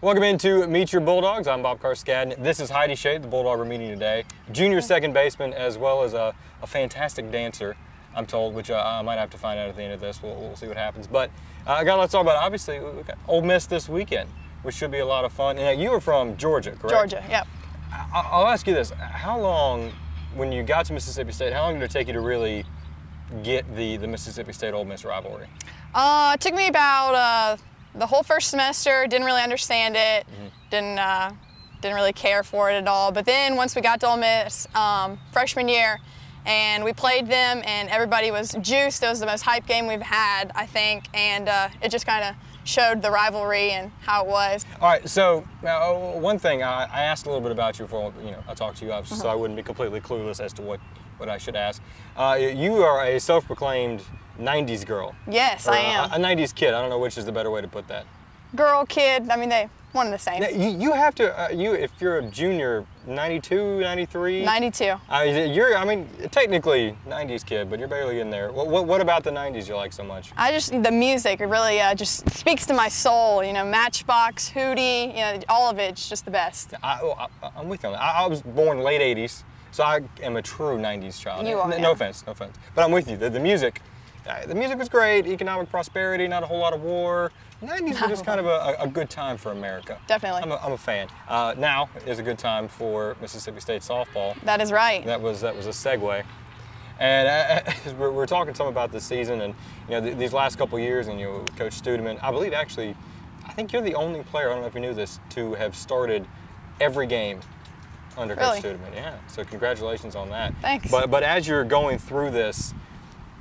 Welcome into Meet Your Bulldogs. I'm Bob Carskadden. This is Heidi Shape, the Bulldog we're meeting today. Junior second baseman, as well as a fantastic dancer, I'm told, which I might have to find out at the end of this. We'll see what happens. But let's talk about, obviously, we've got Ole Miss this weekend, which should be a lot of fun. And you were from Georgia, correct? Georgia, yep. I'll ask you this. How long, when you got to Mississippi State, how long did it take you to really get the Mississippi State-Ole Miss rivalry? It took me about the whole first semester. Didn't really understand it. Didn't really care for it at all. But then once we got to Ole Miss freshman year, and we played them, and everybody was juiced. It was the most hype game we've had, I think, and it just kind of showed the rivalry and how it was. All right, so one thing, I asked a little bit about you before I talked to you, obviously, so I wouldn't be completely clueless as to what I should ask. You are a self-proclaimed 90s girl. Yes, I am. A 90s kid. I don't know which is the better way to put that. Girl, kid, I mean, they one and the same. Now, you have to, if you're a junior, 92, 93? 92. I mean, technically 90s kid, but you're barely in there. What about the 90s you like so much? The music, it really just speaks to my soul. Matchbox, Hootie, all of it's just the best. I'm with you on that. I was born late 80s, so I am a true 90s child. You are, No offense. But I'm with you. The music was great, economic prosperity, not a whole lot of war. 90s were just kind of a good time for America. Definitely. I'm a fan. Now is a good time for Mississippi State softball. That is right. That was a segue. And we're talking some about this season and these last couple years, and Coach Studeman, I think you're the only player, I don't know if you knew this, to have started every game under Coach Studeman. Yeah, so congratulations on that. Thanks. But as you're going through this,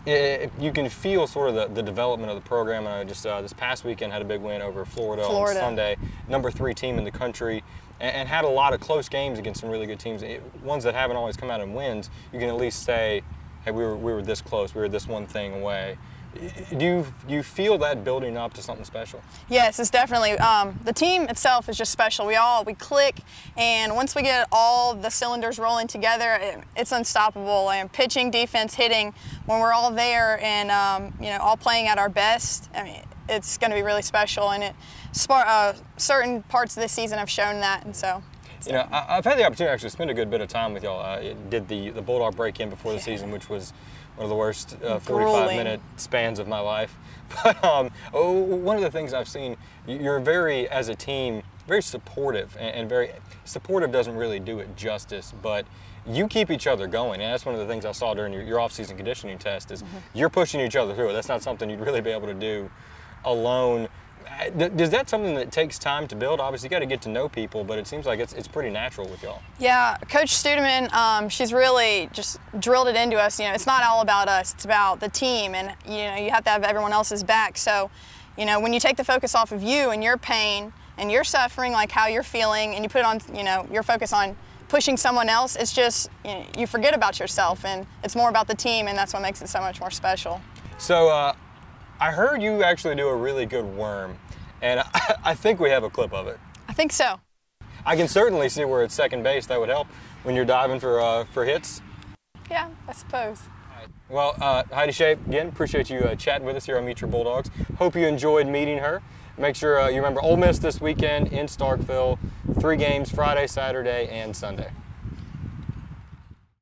you can feel sort of the development of the program. And I just this past weekend had a big win over Florida on Sunday, #3 team in the country, and had a lot of close games against some really good teams. Ones that haven't always come out in wins. You can at least say, hey, we were this close. We were this one thing away. Do you feel that building up to something special? Yes, it's definitely. The team itself is just special. We click, and once we get all the cylinders rolling together, it's unstoppable. And pitching, defense, hitting, when we're all there and all playing at our best, I mean, it's going to be really special. And certain parts of this season have shown that, and so. I've had the opportunity to actually spend a good bit of time with y'all. Did the Bulldog break-in before the season, which was one of the worst 45-minute spans of my life. But one of the things I've seen, you're as a team, very supportive, and very supportive doesn't really do it justice, but you keep each other going, and that's one of the things I saw during your off-season conditioning test is you're pushing each other through it. That's not something you'd really be able to do alone. Is that something that takes time to build? Obviously, you got to get to know people, but it seems like it's pretty natural with y'all. Yeah, Coach Studeman, she's really just drilled it into us. It's not all about us; it's about the team, and you have to have everyone else's back. So, when you take the focus off of you and your pain and your suffering, like how you're feeling, and you put it on, your focus on pushing someone else, it's just you forget about yourself, and it's more about the team, and that's what makes it so much more special. So. I heard you actually do a really good worm, and I think we have a clip of it. I think so. I can certainly see where it's second base. That would help when you're diving for hits. Yeah, I suppose. Well, Heidi Shape, again, appreciate you chatting with us here on Meet Your Bulldogs. Hope you enjoyed meeting her. Make sure you remember Ole Miss this weekend in Starkville. 3 games, Friday, Saturday, and Sunday.